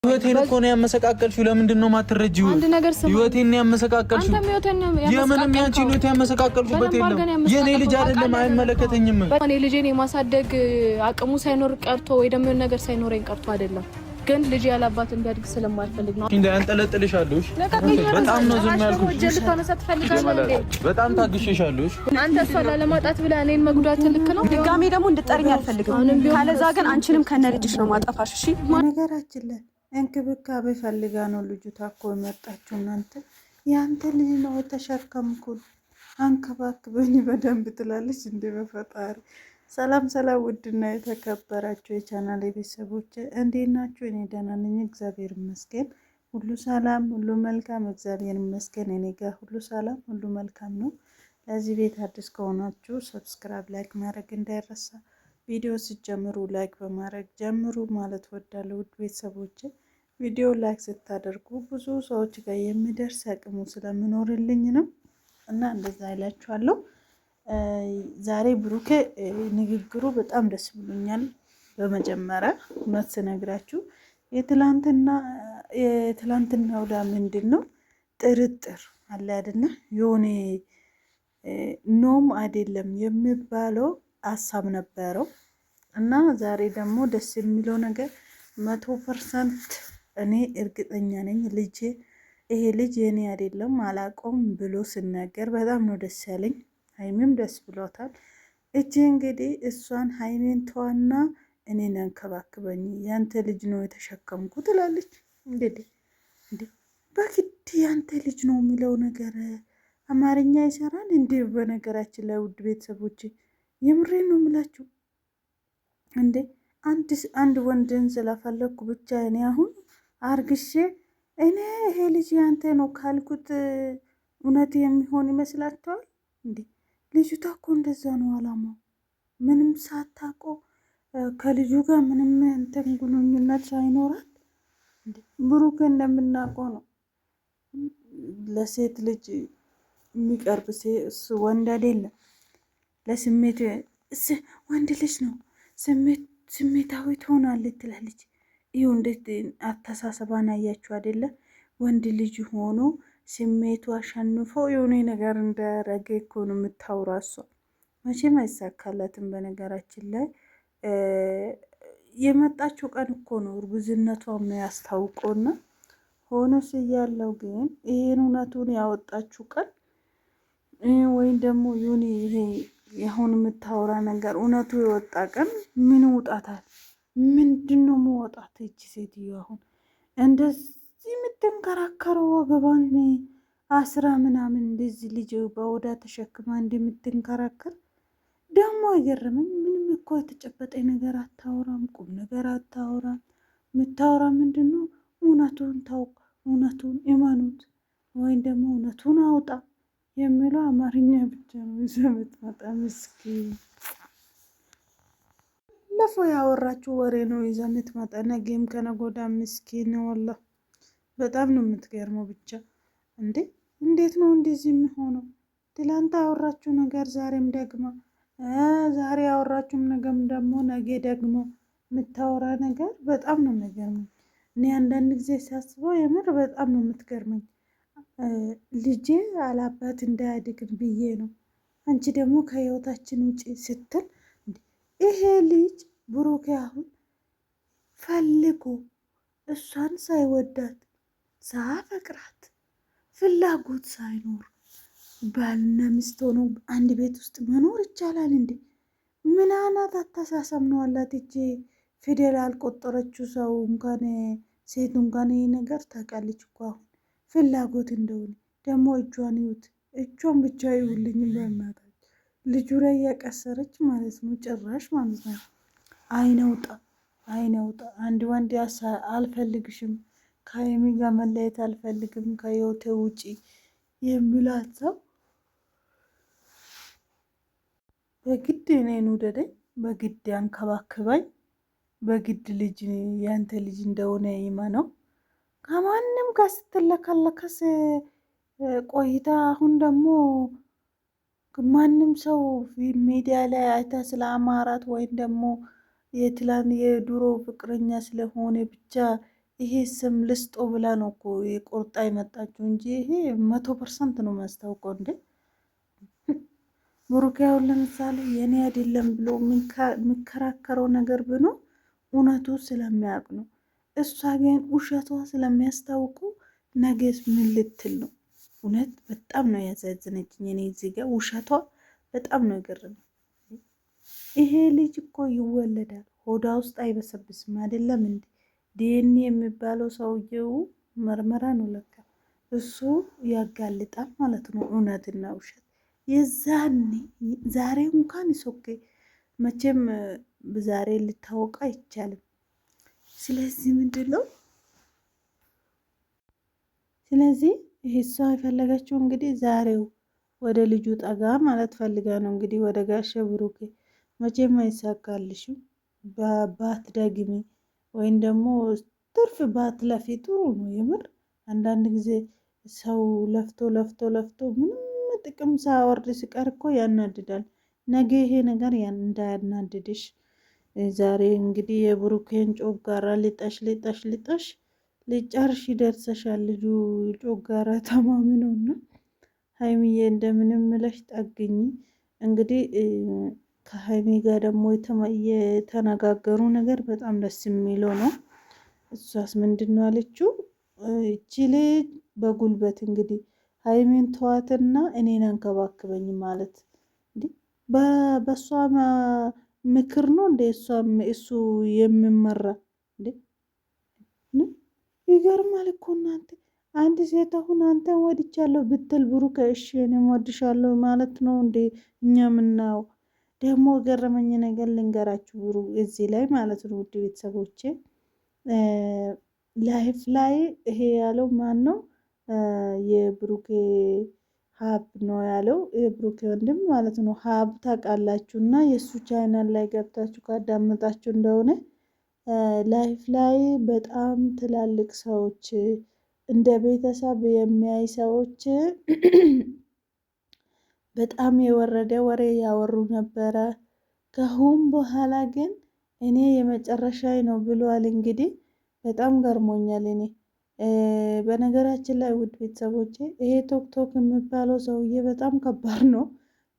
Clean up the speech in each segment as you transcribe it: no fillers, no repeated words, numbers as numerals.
ህይወቴን እኮ ነው ያመሰቃቀልሽው። ለምንድን ነው ማትረጂው? ህይወቴን ነው ያመሰቃቀልሽው። የምንም ያንቺን ህይወት ያመሰቃቀልሽበት የለም። የኔ ልጅ አይደለም፣ አይመለከተኝም። እኔ ልጄን የማሳደግ አቅሙ ሳይኖር ቀርቶ ወይ ደግሞ ነገር ሳይኖረኝ ቀርቶ አይደለም፣ ግን ልጅ ያላባት እንዲያድግ ስለማልፈልግ ነው። እንዴ አንጠለጥልሻለሁ። በጣም ነው ዝም ያልኩሽ። በጣም ታግሼሻለሁ። አንተ እሷ ላለማጣት ብለህ እኔን መጉዳት ልክ ነው። ድጋሜ ደግሞ እንድጠርኝ አልፈልግም። ካለዛ ግን አንቺንም ከነልጅሽ ነው ማጠፋሽ። እሺ ነገራችን ላይ እንክብካቤ ፈልጋ ነው ልጅቷ እኮ የመጣችው። እናንተ ያንተ ልጅ ነው ተሸከምኩን አንከባክበኝ በደንብ ትላለች እንዴ በፈጣሪ። ሰላም ሰላም፣ ውድና የተከበራችሁ የቻናል ቤተሰቦች እንዴት ናችሁ? እኔ ደህና ነኝ፣ እግዚአብሔር ይመስገን። ሁሉ ሰላም፣ ሁሉ መልካም፣ እግዚአብሔር ይመስገን። እኔ ጋር ሁሉ ሰላም፣ ሁሉ መልካም ነው። ለዚህ ቤት አዲስ ከሆናችሁ ሰብስክራይብ፣ ላይክ ማድረግ እንዳይረሳ። ቪዲዮ ሲጀምሩ ላይክ በማድረግ ጀምሩ ማለት ወዳለሁ። ውድ ቤተሰቦች ቪዲዮ ላይክ ስታደርጉ ብዙ ሰዎች ጋር የሚደርስ አቅሙ ስለምኖርልኝ ነው እና እንደዛ ይላችኋለሁ። ዛሬ ብሩኬ ንግግሩ በጣም ደስ ብሎኛል። በመጀመሪያ እውነት ስነግራችሁ የትላንትና ወዳ ምንድን ነው ጥርጥር አለ አይደለ? የሆነ ኖም አይደለም የሚባለው ሀሳብ ነበረው እና ዛሬ ደግሞ ደስ የሚለው ነገር 100% እኔ እርግጠኛ ነኝ ይሄ ልጅ የኔ አይደለም አላቆም ብሎ ሲናገር በጣም ነው ደስ ያለኝ። ሀይሚም ደስ ብሎታል። እቺ እንግዲህ እሷን ሀይሜን ተዋና እኔን አንከባክበኝ ያንተ ልጅ ነው የተሸከምኩ ትላለች። እንግዲህ በግድ ያንተ ልጅ ነው የሚለው ነገር አማርኛ ይሰራል እንዴ? በነገራችን ላይ ውድ ቤተሰቦች የምሬ ነው የምላችሁ እንዴ አንድ ወንድን ስለፈለኩ ብቻ እኔ አሁን አርግሼ እኔ ይሄ ልጅ ያንተ ነው ካልኩት እውነት የሚሆን ይመስላችኋል እንዴ? ልጅቷ እኮ እንደዛ ነው አላማው። ምንም ሳታቆ ከልጁ ጋር ምንም እንትን ግንኙነት ሳይኖራት ብሩክ እንደምናውቀው ነው ለሴት ልጅ የሚቀርብ ወንድ አይደለም። ለስሜት ወንድ ልጅ ነው ስሜታዊ ትሆናለች ትላለች። ይሁ እንዴት አተሳሰባን አያችሁ አይደለ? ወንድ ልጅ ሆኖ ስሜቱ አሸንፎ የሆነ ነገር እንዳረገ እኮ ነው የምታውራ እሷ። መቼም አይሳካላትም። በነገራችን ላይ የመጣችው ቀን እኮ ነው እርጉዝነቷ የሚያስታውቀውና ሆኖስ እያለው ግን ይሄን እውነቱን ያወጣችው ቀን ወይም ደግሞ ይሁን ይሄ የአሁን የምታወራ ነገር እውነቱ የወጣ ቀን ምን ውጣታል? ምንድን ነው መወጣት? እቺ ሴትዮ አሁን እንደዚህ የምትንከራከረው ወገቧን አስራ ምናምን እንደዚህ ልጅ በወዳ ተሸክማ እንደምትንከራከር ደግሞ አይገርምም። ምንም እኮ የተጨበጠ ነገር አታወራም፣ ቁም ነገር አታወራም። የምታወራ ምንድን ነው? እውነቱን ታውቅ፣ እውነቱን እመኑት ወይም ደግሞ እውነቱን አውጣ የሚለው አማርኛ ብቻ ነው ይዘህ የምትመጣ። ምስኪን ለፎ ያወራችሁ ወሬ ነው ይዘህ የምትመጣ። ነገም ከነገ ወዲያ ምስኪን ወላ በጣም ነው የምትገርመው። ብቻ እንዴት ነው እንደዚህ የሚሆነው? ትላንት ያወራችሁ ነገር ዛሬም ደግማ፣ ዛሬ ያወራችሁም ነገም ደግሞ ነገ ደግሞ የምታወራ ነገር በጣም ነው የሚገርመኝ። እኔ አንዳንድ ጊዜ ሲያስበው የምር በጣም ነው የምትገርመኝ። ልጄ አላባት እንዳያድግም ብዬ ነው። አንቺ ደግሞ ከህይወታችን ውጪ ስትል ይሄ ልጅ ብሩክ አሁን ፈልጎ እሷን ሳይወዳት ሳፈቅራት ፍላጎት ሳይኖር ባልና ሚስት ሆኖ አንድ ቤት ውስጥ መኖር ይቻላል እንዴ? ምን አይነት አተሳሰብ ነው አላት? እጄ ፊደል አልቆጠረችው ሰው እንኳን ሴት እንኳን ይሄ ነገር ታውቃለች እኮ አሁን ፍላጎት እንደሆነ ደግሞ እጇን ይዩት፣ እጇን ብቻ ይውልኝ በእናታችሁ ልጁ ላይ ያቀሰረች ማለት ነው። ጭራሽ ማለት ነው አይነውጣ አንድ ወንድ አልፈልግሽም፣ ከሀይሚ ጋር መለየት አልፈልግም፣ ከህይወቴ ውጪ የሚላት ሰው በግድ እኔን ውደደኝ፣ በግድ አንከባክባኝ፣ በግድ ልጅ ያንተ ልጅ እንደሆነ ይመነው ከማንም ጋር ስትለከለከስ ቆይታ አሁን ደግሞ ማንም ሰው ሚዲያ ላይ አይታ ስለ አማራት ወይም ደግሞ የድሮ ፍቅረኛ ስለሆነ ብቻ ይሄ ስም ልስጦ ብላ ነው እኮ የቆርጣ የመጣችው እንጂ ይሄ 100% ነው የሚያስታውቀው። እንዴ ብሩክ ያውን ለምሳሌ የኔ አይደለም ብሎ የሚከራከረው ነገር ብኖ እውነቱ ስለሚያውቅ ነው። እሷ ግን ውሸቷ ስለሚያስታውቁ ነገስ ምን ልትል ነው? እውነት በጣም ነው ያሳዝነችኝ። እኔ እዚህ ጋር ውሸቷ በጣም ነው የገረመኝ። ይሄ ልጅ እኮ ይወለዳል፣ ሆዷ ውስጥ አይበሰብስም አይደለም እንዴ? ዲኤንኤ የሚባለው ሰውየው መርመራ ነው ለካ እሱ ያጋልጣል ማለት ነው እውነትና ውሸት። የዛኔ ዛሬ እንኳን ይሶኬ መቼም ዛሬ ልታወቅ አይቻልም። ስለዚህ ምንድነው ስለዚህ ይሄ ሰው የፈለገችው እንግዲህ ዛሬው ወደ ልጁ ጠጋ ማለት ፈልጋ ነው እንግዲህ ወደ ጋሸ ብሩኬ። መቼም አይሳካልሽም በባት ደግሚ ወይም ደግሞ ትርፍ ባትለፊ ጥሩ ነው። የምር አንዳንድ ጊዜ ሰው ለፍቶ ለፍቶ ለፍቶ ምንም ጥቅም ሳያወርድ ሲቀር እኮ ያናድዳል። ነገ ይሄ ነገር እንዳያናድድሽ። ዛሬ እንግዲህ የብሩኬን ጮጋራ ሊጠሽ ሊጨርሽ ይደርሰሻል። ልጁ ጮጋራ ተማሚ ነውና ሀይሚዬ እንደምንም ምለሽ ጠግኝ። እንግዲህ ከሀይሚ ጋር ደግሞ የተነጋገሩ ነገር በጣም ደስ የሚለው ነው። እሷስ ምንድን ነው አለችው? እቺ ልጅ በጉልበት እንግዲህ ሀይሚን ተዋትና እኔን አንከባክበኝ ማለት እንዲህ በእሷ ምክር ነው እንደ እሱ የሚመራ እንዴ? ይገርማል እኮ እናንተ። አንድ ሴት አሁን አንተን ወድቻለሁ ብትል ብሩክ እሺ እኔም ወድሻለሁ ማለት ነው እንዴ? እኛ ምናው ደግሞ ገረመኝ ነገር ልንገራችሁ ብሩ እዚህ ላይ ማለት ነው ውድ ቤተሰቦቼ ላይፍ ላይ ይሄ ያለው ማን ነው? የብሩኬ ሀብ ነው ያለው። የብሩኬ ወንድም ማለት ነው። ሀብ ታውቃላችሁ እና የእሱ ቻይናል ላይ ገብታችሁ ካዳመጣችሁ እንደሆነ ላይፍ ላይ በጣም ትላልቅ ሰዎች እንደ ቤተሰብ የሚያይ ሰዎች በጣም የወረደ ወሬ ያወሩ ነበረ። ከሁን በኋላ ግን እኔ የመጨረሻዬ ነው ብሏል። እንግዲህ በጣም ገርሞኛል። እኔ በነገራችን ላይ ውድ ቤተሰቦቼ ይሄ ቶክቶክ የሚባለው ሰውዬ በጣም ከባድ ነው።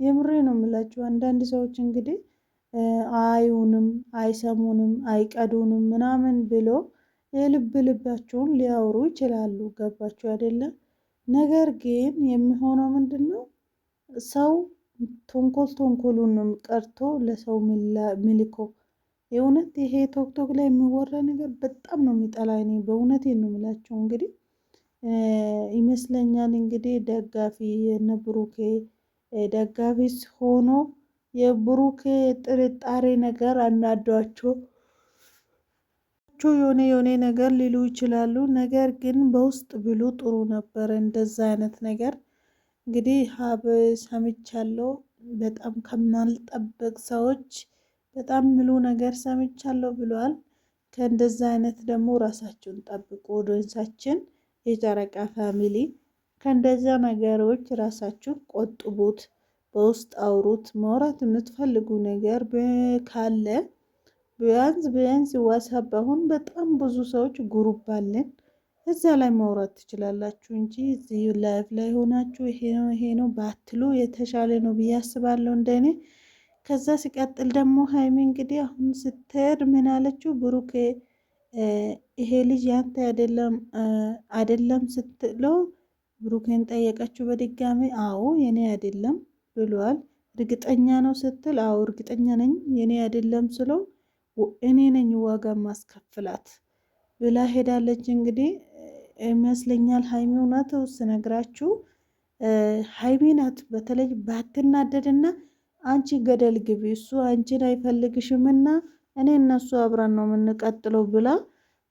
የምሬ ነው የምላችሁ። አንዳንድ ሰዎች እንግዲህ አዩንም አይሰሙንም አይቀዱንም ምናምን ብሎ የልብ ልባቸውን ሊያወሩ ይችላሉ። ገባችሁ አይደለም? ነገር ግን የሚሆነው ምንድን ነው? ሰው ተንኮሉን ቀርቶ ለሰው ሚልኮ የእውነት ይሄ ቶክቶክ ላይ የሚወራ ነገር በጣም ነው የሚጠላ። እኔ በእውነቴ ነው የምላቸው። እንግዲህ ይመስለኛል እንግዲህ ደጋፊ የነብሩኬ ደጋፊስ ሆኖ የብሩኬ ጥርጣሬ ነገር አናዷቸው የሆነ ነገር ሊሉ ይችላሉ። ነገር ግን በውስጥ ብሉ ጥሩ ነበረ። እንደዛ አይነት ነገር እንግዲህ ሀብ ሰምቻለሁ። በጣም ከማልጠበቅ ሰዎች በጣም ምሉ ነገር ሰምቻለሁ ብሏል። ከእንደዛ አይነት ደግሞ ራሳችሁን ጠብቁ። ወደንሳችን የጨረቃ ፋሚሊ ከእንደዛ ነገሮች ራሳችሁን ቆጥቡት። በውስጥ አውሩት። ማውራት የምትፈልጉ ነገር ካለ ቢያንስ ዋትስአፕ አሁን በጣም ብዙ ሰዎች ግሩፕ አለን። እዛ ላይ ማውራት ትችላላችሁ እንጂ እዚህ ላይቭ ላይ ሆናችሁ ይሄ ነው ባትሉ የተሻለ ነው ብዬ አስባለሁ እንደኔ። ከዛ ሲቀጥል ደግሞ ሀይሚ እንግዲህ አሁን ስትሄድ ምን አለችው? ብሩኬ ይሄ ልጅ ያንተ አይደለም ስትለው ብሩኬን ጠየቀችው በድጋሚ። አዎ የኔ አይደለም ብሏል። እርግጠኛ ነው ስትል፣ አዎ እርግጠኛ ነኝ የኔ አይደለም ስለው እኔ ነኝ ዋጋ ማስከፍላት ብላ ሄዳለች። እንግዲህ ይመስለኛል ሀይሚ እውነት ስነግራችሁ ሀይሚ ናት። በተለይ ባትናደድና አንቺ ገደል ግቢ እሱ አንቺን አይፈልግሽምና እኔ እነሱ አብረን ነው የምንቀጥለው ብላ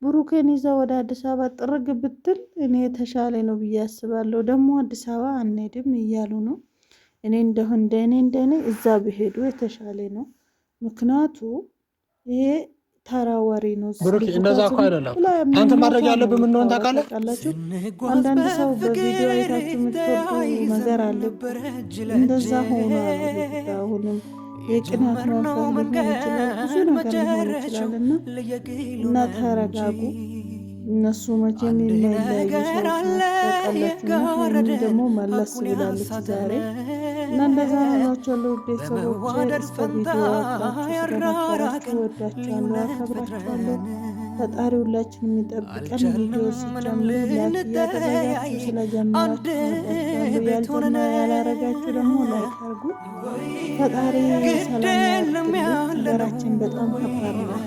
ብሩኬን ይዛ ወደ አዲስ አበባ ጥርግ ብትል እኔ የተሻለ ነው ብዬ አስባለሁ። ደግሞ አዲስ አበባ አንሄድም እያሉ ነው። እኔ እንደኔ እዛ ቢሄዱ የተሻለ ነው። ምክንያቱ ይሄ ተራዋሪ ነው። ብሩክ እንደዛ እኮ አይደለም። አንተ ማድረግ ያለብህ ምን እንደሆነ ታውቃለህ? አንዳንድ ሰው በቪዲዮ አይታችሁ የምትወዱ ነገር አለ። እንደዛ ሆኖ አሁንም የቅናት መንፈስ ሊሆን ይችላል፣ ብዙ ነገር ሊሆን ይችላል። እና ተረጋጉ። እነሱ መቼም የማይለያዩ ሰዎች ናቸው። ደግሞ መለስ ብላለች ዛሬ እና እንደዛ ናቸው። ቤተሰቦች እስከ ቪዲዮ አብራችሁ ስለነበራችሁ ወዳችኋለሁ፣ አከብራችኋለሁ። ፈጣሪ ሁላችንም የሚጠብቀን። ቪዲዮ ሲጀምሩ ላይክ እያደረጋችሁ ስለጀመራችሁ ወዳችኋለሁ። ያላረጋችሁ ደግሞ ላይክ አድርጉ። ፈጣሪ ሰላም ያድርግልን። ሀገራችን በጣም ከባድ ነው።